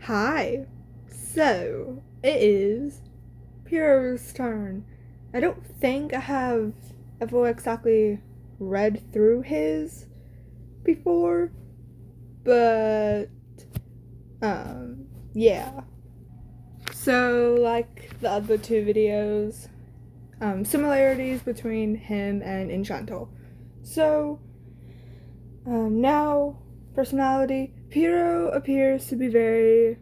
Hi. So, it is Pierrot's turn. I don't think I have ever exactly read through his before, but, yeah. So, like the other two videos, similarities between him and Enchanter. So, now, personality. Pierrot appears to be very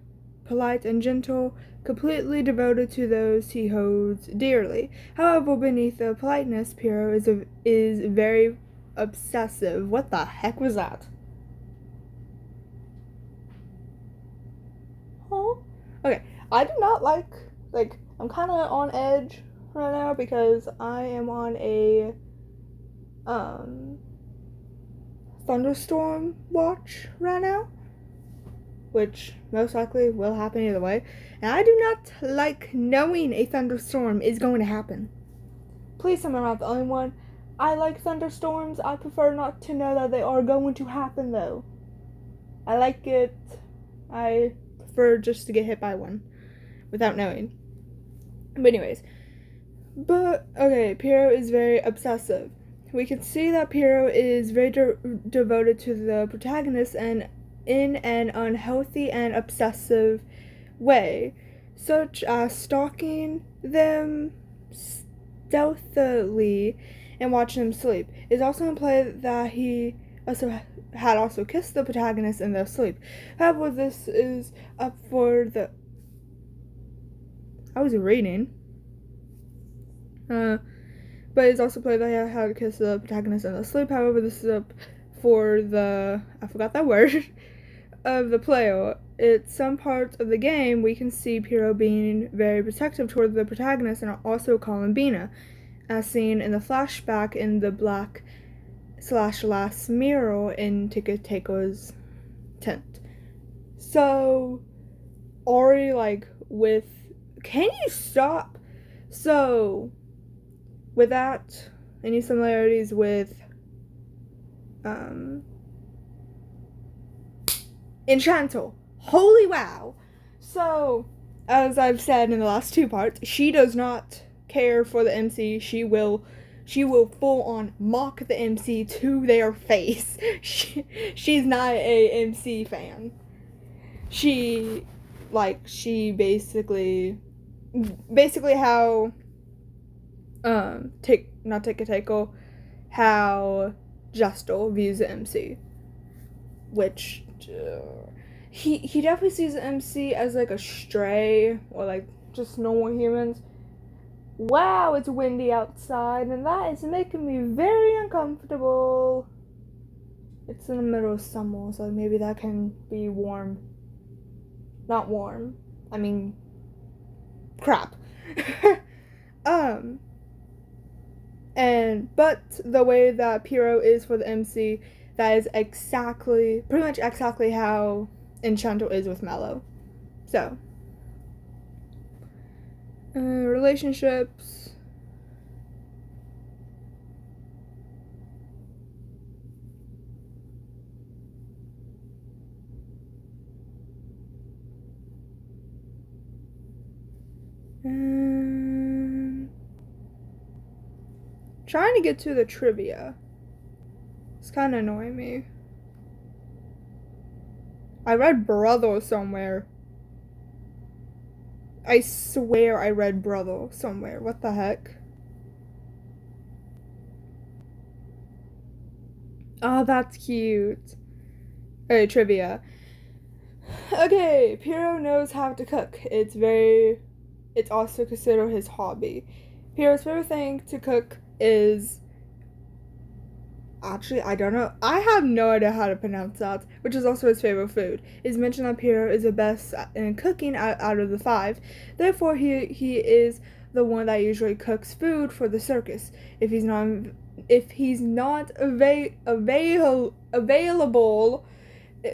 polite and gentle, completely devoted to those he holds dearly. However, beneath the politeness, Pierrot is very obsessive. What the heck was that? Huh? Okay, I do not like, I'm kind of on edge right now because I am on a, um, thunderstorm watch right now, which most likely will happen either way. And I do not like knowing a thunderstorm is going to happen. Please tell me I'm not the only one. I like thunderstorms. I prefer not to know that they are going to happen, though. I like it. I prefer just to get hit by one without knowing. But anyways. Okay, Pierrot is very obsessive. We can see that Pierrot is very devoted to the protagonist and in an unhealthy and obsessive way, such as stalking them stealthily and watching them sleep. It is also implied that he also kissed the protagonist in their sleep. However, this is up for the. I was reading. But it's also played by how to kiss the protagonist in the sleep. However, this is up for the I forgot that word of the player. It's some parts of the game we can see Pierrot being very protective toward the protagonist and also Columbina, as seen in the flashback in the black/last mirror in Tiki-Tako's tent. So, Ori, can you stop? So, with that, any similarities with Enchanter? Holy wow! So, as I've said in the last two parts, she does not care for the MC. She will full on mock the MC to their face. She's not a MC fan. She basically how not take a tackle, how Justal views the MC, which he definitely sees the MC as like a stray or like just normal humans. Wow, it's windy outside and that is making me very uncomfortable. It's in the middle of summer, so maybe that can be warm. Not warm. I mean, crap. But the way that Pierrot is for the MC, that is pretty much exactly how Enchanter is with Mello. So, relationships. Trying to get to the trivia. It's kind of annoying me. I read brother somewhere. I swear I read brother somewhere. What the heck? Oh, that's cute. Okay, trivia. Okay, Pierrot knows how to cook. It's also considered his hobby. Pierrot's favorite thing to cook is, actually, I don't know. I have no idea how to pronounce that, which is also his favorite food. It's mentioned that Pierrot is the best in cooking out of the five. Therefore, he is the one that usually cooks food for the circus. If he's not available,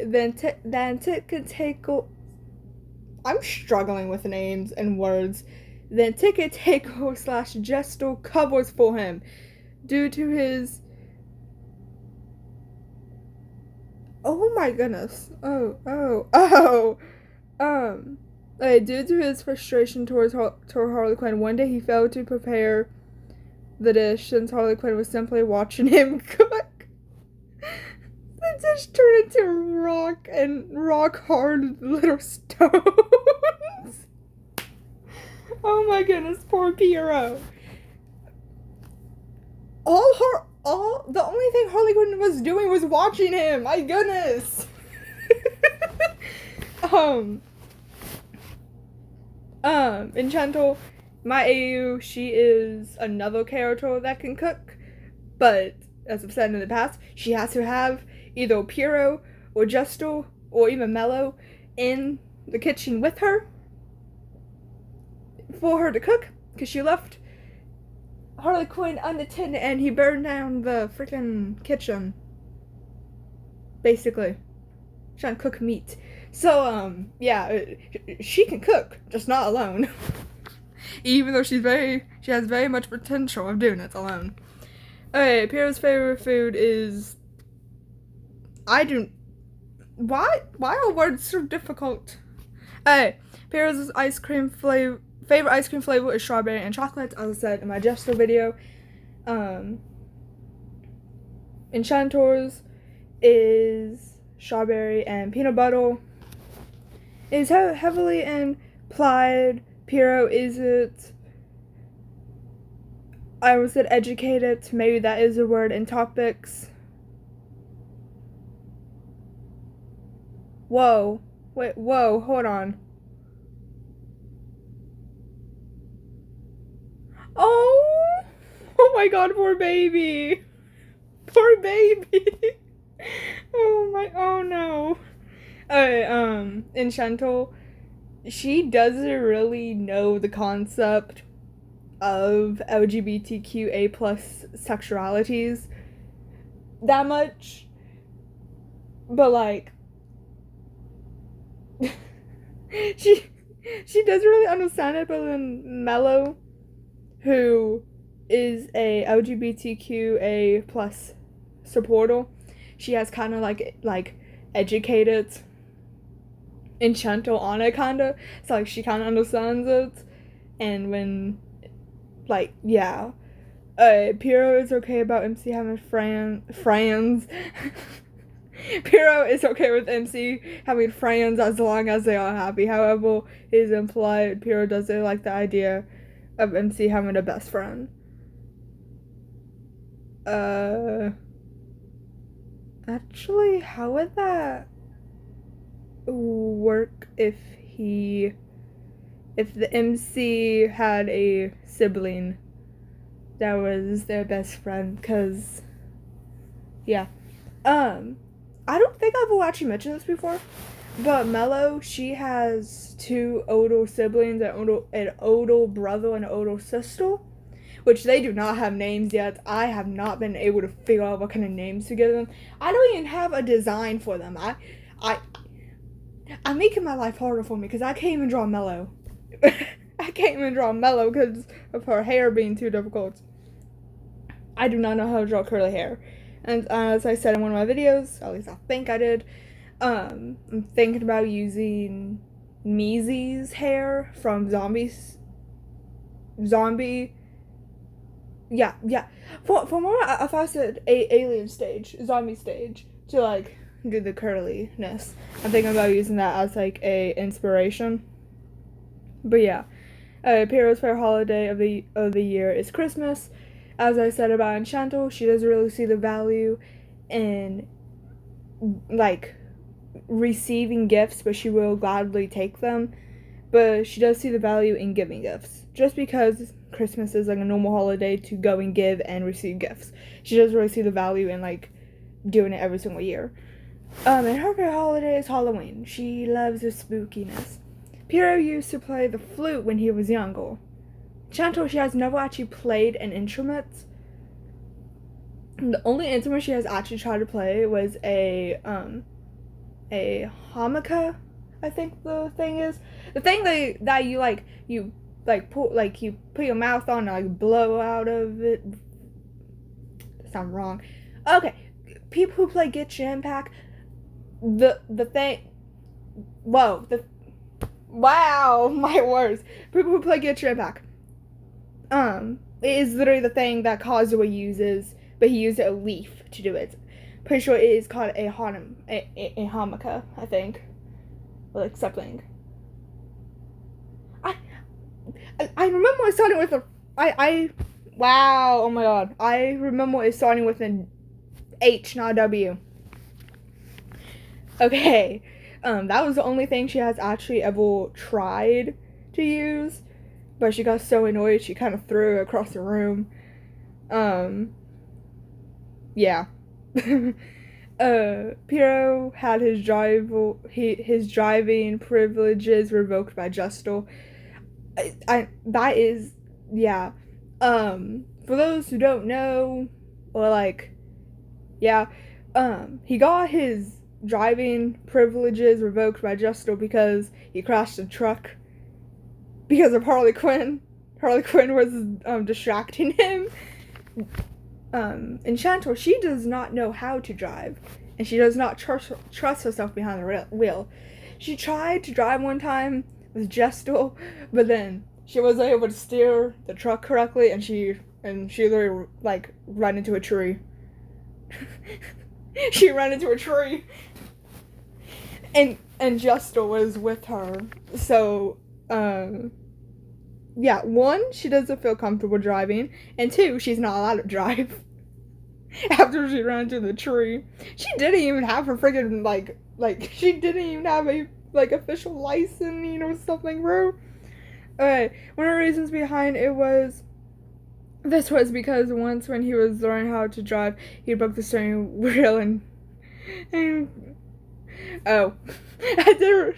then Tiki-Tako. I'm struggling with names and words. Then Tiki-Tako/Gestal covers for him due to his. Oh my goodness. Oh. Due to his frustration toward Harley Quinn, one day he failed to prepare the dish since Harley Quinn was simply watching him cook. The dish turned into rock hard little stones. Oh my goodness, poor Pierrot. The only thing Harley Quinn was doing was watching him. My goodness. Enchanter, my AU, she is another character that can cook, but as I've said in the past, she has to have either Pierrot or Justo or even Mello in the kitchen with her for her to cook, because she left Harley Quinn unattended and he burned down the freaking kitchen. Basically. Trying to cook meat. So, yeah, she can cook, just not alone. Even though she has very much potential of doing it alone. Okay, Pierrot's favorite food is... Why are words so difficult? Hey, Pierrot's favorite ice cream flavor is strawberry and chocolate, as I said in my Jester video. Enchanter's is strawberry and peanut butter. It is heavily implied Pierrot isn't, I almost said educated, maybe that is a word in topics. Whoa, hold on. Oh my god, poor baby. Poor baby. Oh no. Enchanter, she doesn't really know the concept of LGBTQA plus sexualities that much, but like she doesn't really understand it. But then Mello, who is a LGBTQA plus supporter, she has kind of like educated Enchanter on it, kinda. So like she kind of understands it, and when Pierrot is okay about MC having friends. Pierrot is okay with MC having friends as long as they are happy. However, it is implied Pierrot doesn't like the idea of MC having a best friend. Actually, how would that work if the MC had a sibling that was their best friend? Cause yeah, I don't think I've actually mentioned this before, but Mello, she has two older siblings, an older brother and an older sister, which they do not have names yet. I have not been able to figure out what kind of names to give them. I don't even have a design for them. I'm making my life harder for me because I can't even draw Mello. I can't even draw Mello because of her hair being too difficult. I do not know how to draw curly hair. And as I said in one of my videos, at least I think I did, I'm thinking about using Meezy's hair from Zombie. Yeah. For more, I thought I said alien stage, zombie stage, to like do the curliness. I'm thinking about using that as like a inspiration. But yeah, Pierrot's favorite holiday of the year is Christmas. As I said about Enchanter, she doesn't really see the value in like receiving gifts, but she will gladly take them. But she does see the value in giving gifts. Just because Christmas is like a normal holiday to go and give and receive gifts, she doesn't really see the value in like doing it every single year. And her favorite holiday is Halloween. She loves the spookiness. Pierrot used to play the flute when he was younger. Enchanter, she has never actually played an instrument. The only instrument she has actually tried to play was a harmonica, I think the thing is. The thing that you put your mouth on and like blow out of it. That sounds wrong. Okay. People who play Genshin Impact, the thing, Wow, my words. People who play Genshin Impact. It is literally the thing that Kazuha uses, but he used a leaf to do it. Pretty sure it is called a hamaka, I think. Or like something. I remember it starting with wow, oh my god. I remember it starting with an H, not a W. Okay. That was the only thing she has actually ever tried to use. But she got so annoyed she kind of threw it across the room. Yeah. Pierrot had his driving privileges revoked by Justal. That is, yeah. For those who don't know, or like, yeah, he got his driving privileges revoked by Justal because he crashed a truck because of Harley Quinn. Harley Quinn was distracting him. Enchanter, she does not know how to drive, and she does not trust herself behind the wheel. She tried to drive one time with Gestal, but then she wasn't able to steer the truck correctly, and she literally like ran into a tree. She ran into a tree, and Gestal was with her. So, yeah, one, she doesn't feel comfortable driving, and two, she's not allowed to drive. After she ran into the tree, she didn't even have her freaking like she didn't even have a like official license or something, bro. Okay, one of the reasons behind it was because once when he was learning how to drive, he broke the steering wheel and oh, I did.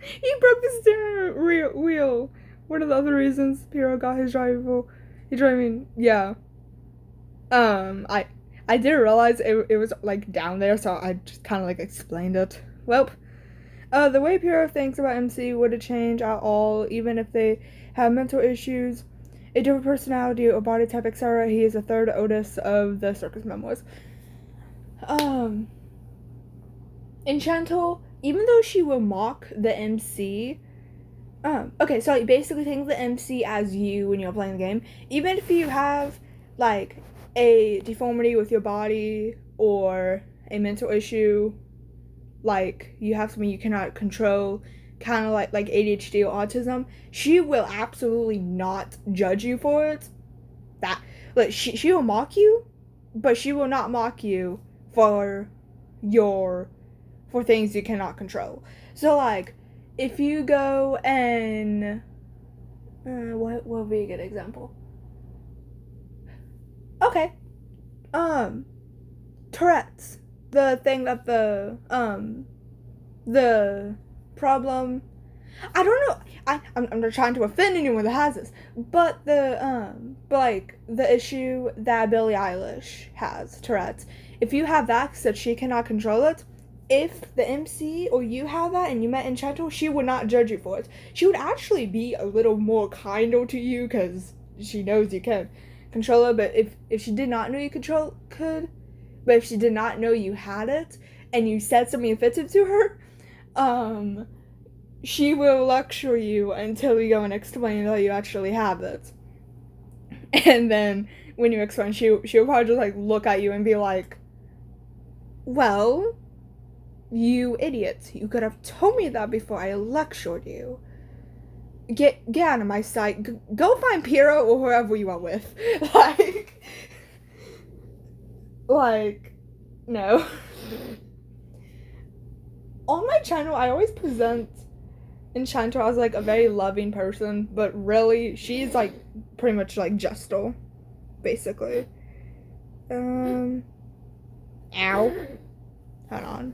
He broke the steering wheel. One of the other reasons Pierrot got his driving, yeah. I didn't realize it was like down there, so I just kind of like explained it. Well, the way Pierrot thinks about MC wouldn't change at all, even if they have mental issues, a different personality or body type, etc. He is the third oldest of the circus members. Enchanter, even though she will mock the MC, okay, so like basically think of the MC as you when you're playing the game. Even if you have like a deformity with your body or a mental issue, like you have something you cannot control, kind of like ADHD or autism, she will absolutely not judge you for it. That like she will mock you, but she will not mock you for things you cannot control. So like if you go and what would be a good example? Okay. Tourette's. The thing that the problem, I don't know. I'm not trying to offend anyone that has this, but the issue that Billie Eilish has, Tourette's. If you have that, that she cannot control it, if the MC or you have that and you met Enchanter, she would not judge you for it. She would actually be a little more kinder to you because she knows you can control it. But if she did not know you but if she did not know you had it and you said something offensive to her, she will lecture you until you go and explain that you actually have it. And then when you explain, she'll probably just like look at you and be like, well, you idiots, you could have told me that before I lectured you. Get out of my sight. Go find Pierrot or whoever you are with. Like, no. On my channel, I always present Enchanter as like a very loving person, but really, she's like pretty much like Gestal, basically. Ow. Hold on.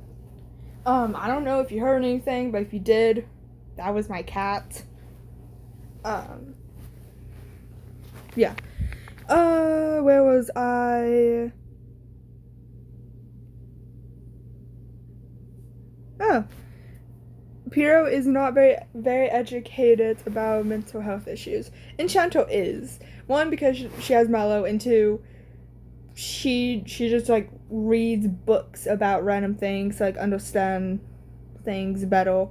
I don't know if you heard anything, but if you did, that was my cat. Yeah. Where was I? Oh. Pierrot is not very educated about mental health issues. Enchanter is. One, because she has mellow, and two, she just like reads books about random things, like understand things better.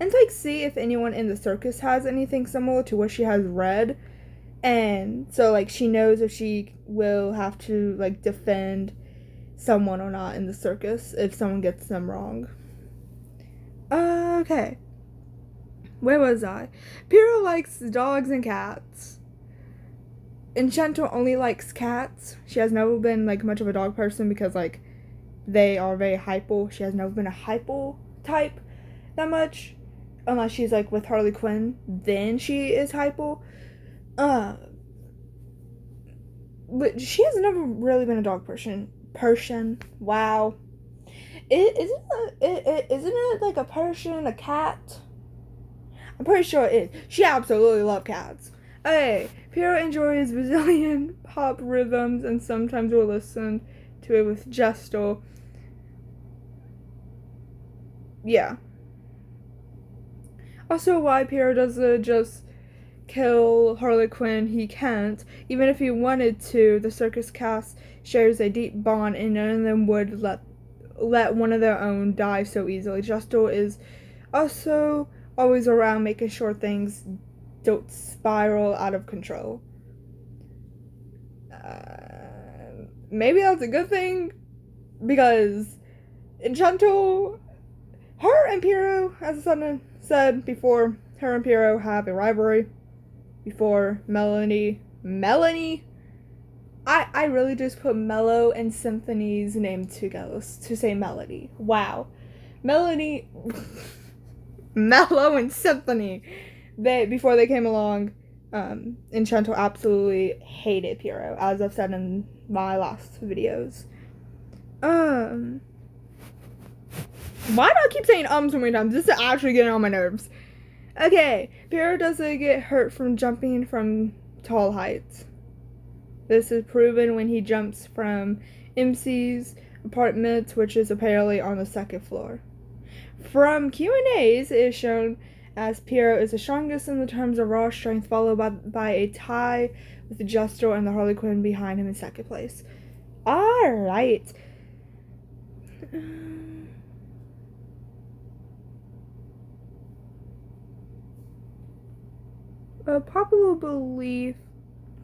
and to, like, see if anyone in the circus has anything similar to what she has read. And so, like, she knows if she will have to, like, defend someone or not in the circus if someone gets them wrong. Okay. Where was I? Pierrot likes dogs and cats. Enchanter only likes cats. She has never been, like, much of a dog person because, like, they are very hyper. She has never been a hyper type that much. Unless she's, like, with Harley Quinn. Then she is hyper. But she has never really been a dog person. Wow. Isn't it like a Persian, a cat? I'm pretty sure it is. She absolutely loves cats. Hey, Pierrot enjoys Brazilian pop rhythms and sometimes will listen to it with gesture. Yeah. Also, why Pierrot doesn't just kill Harley Quinn, he can't. Even if he wanted to, the circus cast shares a deep bond and none of them would let one of their own die so easily. Justo is also always around making sure things don't spiral out of control. Maybe that's a good thing, because Enchanter, her and Pierrot, as I said before, her and Pierrot have a rivalry. Before Melanie, I really just put Mellow and Symphony's name together to say Melody. Wow. Melanie, Mellow and Symphony. Before they came along, Enchanter absolutely hated Pierrot, as I've said in my last videos. Why do I keep saying so many times? This is actually getting on my nerves. Okay, Pierrot doesn't get hurt from jumping from tall heights. This is proven when he jumps from MC's apartment, which is apparently on the second floor. From Q&As, it is shown as Pierrot is the strongest in the terms of raw strength, followed by a tie with the Justo and the Harley Quinn behind him in second place. Alright. A popular belief,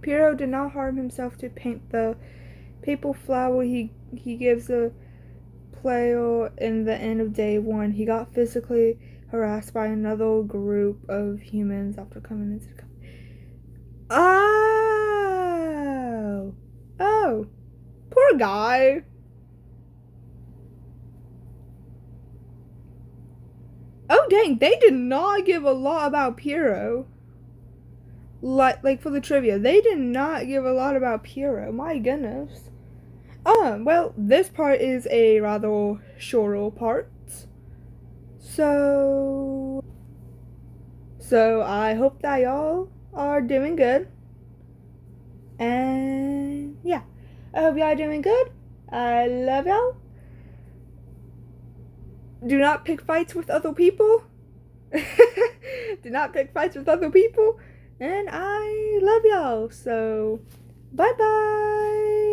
Pierrot did not harm himself to paint the paper flower he gives a player in the end of day one. He got physically harassed by another group of humans after coming into the company. Oh, poor guy. Oh dang, they did not give a lot about Pierrot. Like for the trivia, they did not give a lot about Pierrot. My goodness. Well, this part is a rather shorter part. So I hope that y'all are doing good. And yeah, I hope y'all are doing good. I love y'all. Do not pick fights with other people. Do not pick fights with other people. And I love y'all. So, bye-bye.